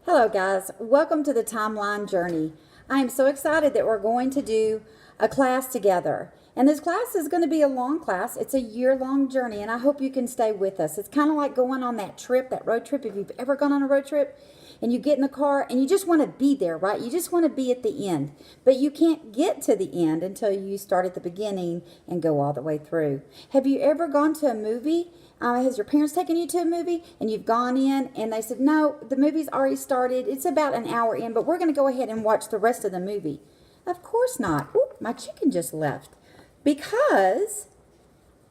Hello, guys. Welcome to the Timeline Journey. I am so excited that we're going to do a class together. And this class is going to be a long class. It's a year-long journey, and I hope you can stay with us. It's kind of like going on that trip, that road trip. If you've ever gone on a road trip and you get in the car and you just want to be there, right? You just want to be at the end. But you can't get to the end until you start at the beginning and go all the way through. Have you ever gone to a movie? Has your parents taken you to a movie and you've gone in and they said, no, the movie's already started. It's about an hour in, but we're going to go ahead and watch the rest of the movie. Of course not. Oop, my chicken just left. Because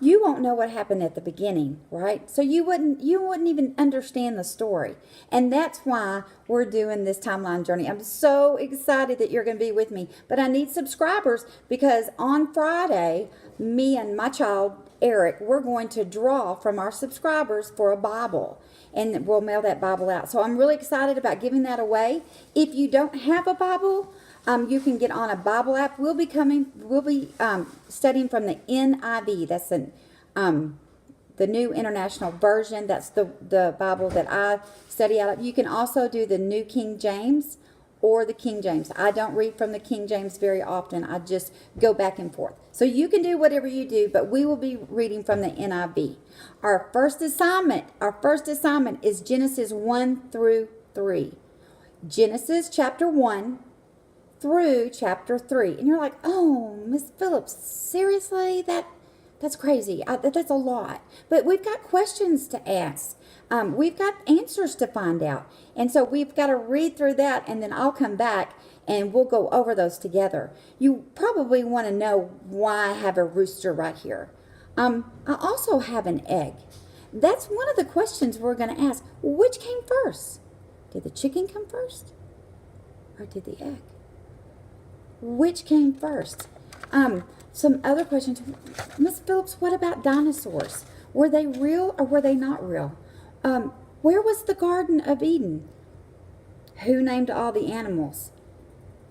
you won't know what happened at the beginning, right? So you wouldn't even understand the story. And that's why we're doing this timeline journey. I'm so excited that you're going to be with me. But I need subscribers because on Friday, me and my child, Eric, we're going to draw from our subscribers for a Bible. And we'll mail that Bible out. So I'm really excited about giving that away. If you don't have a Bible, you can get on a Bible app. We'll be studying from the NIV. That's the New International Version. That's the Bible that I study out of. You can also do the New King James or the King James. I don't read from the King James very often. I just go back and forth. So you can do whatever you do, but we will be reading from the NIV. Our first assignment is Genesis 1 through 3. Genesis chapter 1 through chapter 3. And you're like, oh, Miss Phillips, seriously? That's crazy. That's a lot. But we've got questions to ask. We've got answers to find out. And so we've got to read through that, and then I'll come back and we'll go over those together. You probably want to know why I have a rooster right here. I also have an egg. That's one of the questions we're going to ask. Which came first? Did the chicken come first? Or did the egg? Which came first? Some other questions. Miss Phillips, what about dinosaurs? Were they real or were they not real? Where was the Garden of Eden? Who named all the animals?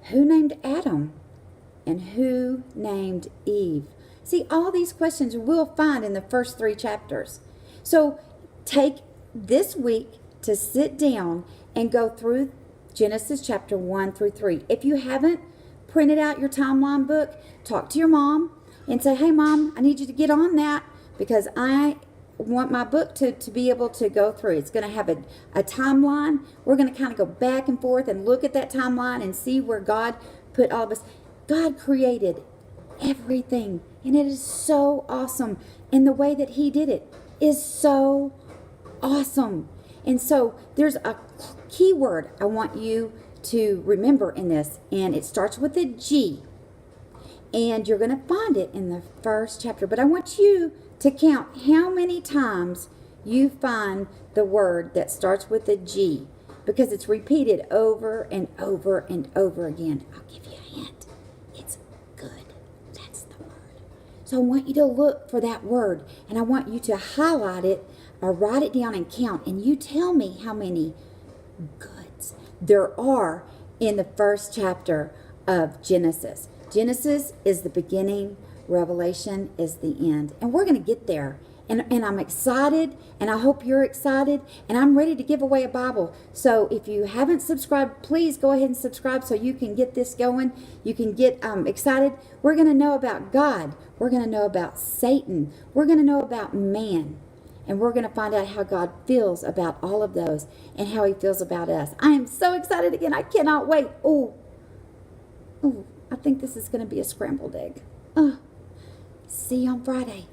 Who named Adam? And who named Eve? See, all these questions we'll find in the first 3 chapters. So take this week to sit down and go through Genesis chapter 1 through 3. If you haven't printed out your timeline book, talk to your mom and say, hey, Mom, I need you to get on that because I want my book to be able to go through. It's going to have a timeline. We're going to kind of go back and forth and look at that timeline and see where God put all of us. God created everything, and it is so awesome. And the way that He did it is so awesome. And so there's a key word I want you to remember in this, and it starts with a G. And you're going to find it in the first chapter. But I want you to count how many times you find the word that starts with a G, because it's repeated over and over and over again. I'll give you a hint. It's good. That's the word. So I want you to look for that word, and I want you to highlight it or write it down and count. And you tell me how many goods there are in the first chapter of Genesis. Genesis is the beginning. Revelation is the end. And we're going to get there. And I'm excited, and I hope you're excited, and I'm ready to give away a Bible. So if you haven't subscribed, please go ahead and subscribe so you can get this going. You can get excited. We're going to know about God. We're going to know about Satan. We're going to know about man. And we're going to find out how God feels about all of those and how He feels about us. I am so excited again. I cannot wait. Oh, I think this is going to be a scrambled egg. See you on Friday.